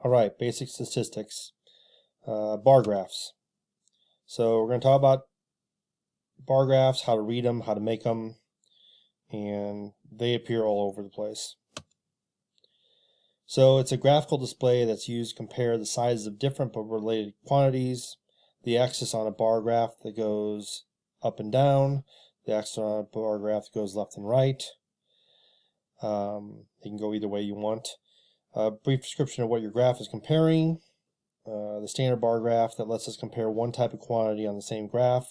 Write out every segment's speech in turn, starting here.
All right, basic statistics, bar graphs. So we're going to talk about bar graphs, how to read them, how to make them, and they appear all over the place. So it's a graphical display that's used to compare the sizes of different but related quantities. The axis on a bar graph that goes up and down, the axis on a bar graph that goes left and right. You can go either way you want. A brief description of what your graph is comparing. The standard bar graph that lets us compare one type of quantity on the same graph.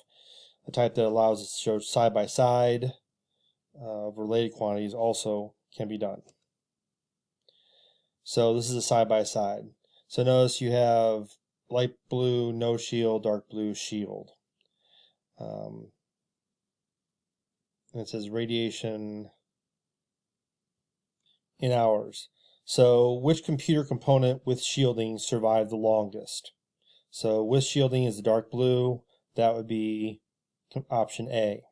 The type that allows us to show side by side of related quantities also can be done. So this is a side by side. So notice you have light blue, no shield, dark blue, shield. And it says radiation in hours. So which computer component with shielding survived the longest? So with shielding is the dark blue. That would be option A.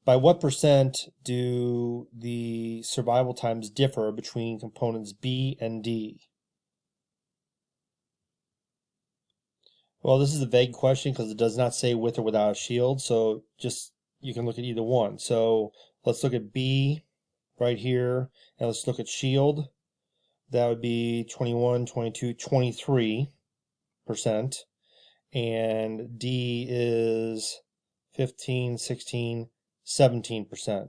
By what percent do the survival times differ between components B and D? Well, this is a vague question because it does not say with or without a shield, so just you can look at either one. So let's look at B right here, and let's look at shield. That would be 21, 22, 23%, and D is 15, 16, 17%.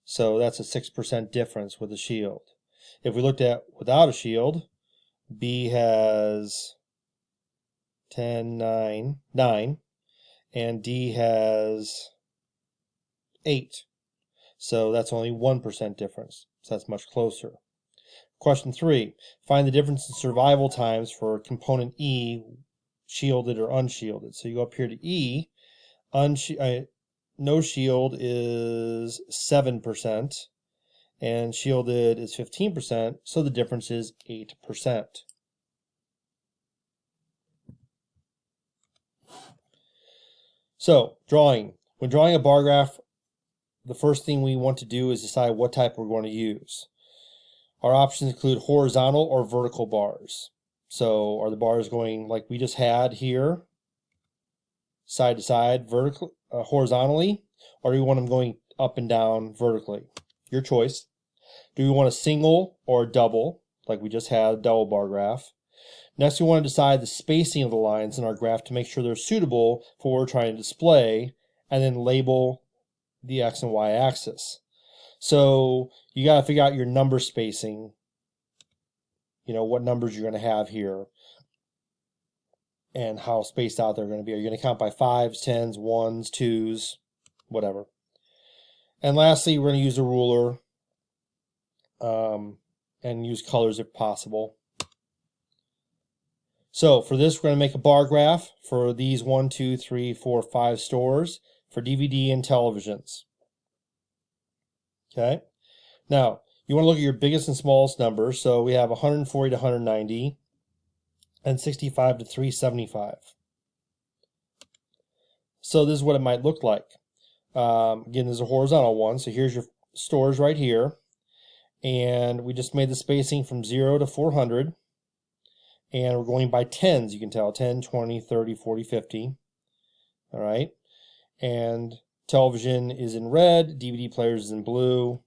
So that's a 6% difference with a shield. If we looked at without a shield, B has 10, 9, and D has 8. So that's only 1% difference. So that's much closer. Question 3. Find the difference in survival times for component E, shielded or unshielded. So you go up here to E. No shield is 7%, and shielded is 15%, so the difference is 8%. So, drawing. When drawing a bar graph, the first thing we want to do is decide what type we're going to use. Our options include horizontal or vertical bars. So, are the bars going like we just had here, side to side, horizontally, or do we want them going up and down vertically? Your choice. Do we want a single or a double, like we just had, a double bar graph? Next, we want to decide the spacing of the lines in our graph to make sure they're suitable for what we're trying to display, and then label the X and Y axis. So you got to figure out your number spacing, what numbers you're going to have here, and how spaced out they're going to be. Are you going to count by 5s, 10s, 1s, 2s, whatever. And lastly, we're going to use a ruler and use colors if possible. So for this, we're going to make a bar graph for these 1, 2, 3, 4, 5 stores for DVD and televisions. Okay. Now, you want to look at your biggest and smallest numbers. So we have 140 to 190 and 65 to 375. So this is what it might look like. Again, this is a horizontal one. So here's your stores right here. And we just made the spacing from 0 to 400. And we're going by tens, you can tell. 10, 20, 30, 40, 50. All right. And television is in red, DVD players is in blue,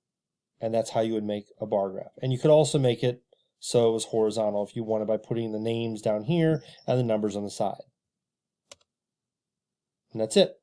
and that's how you would make a bar graph. And you could also make it so it was horizontal if you wanted, by putting the names down here and the numbers on the side. And that's it.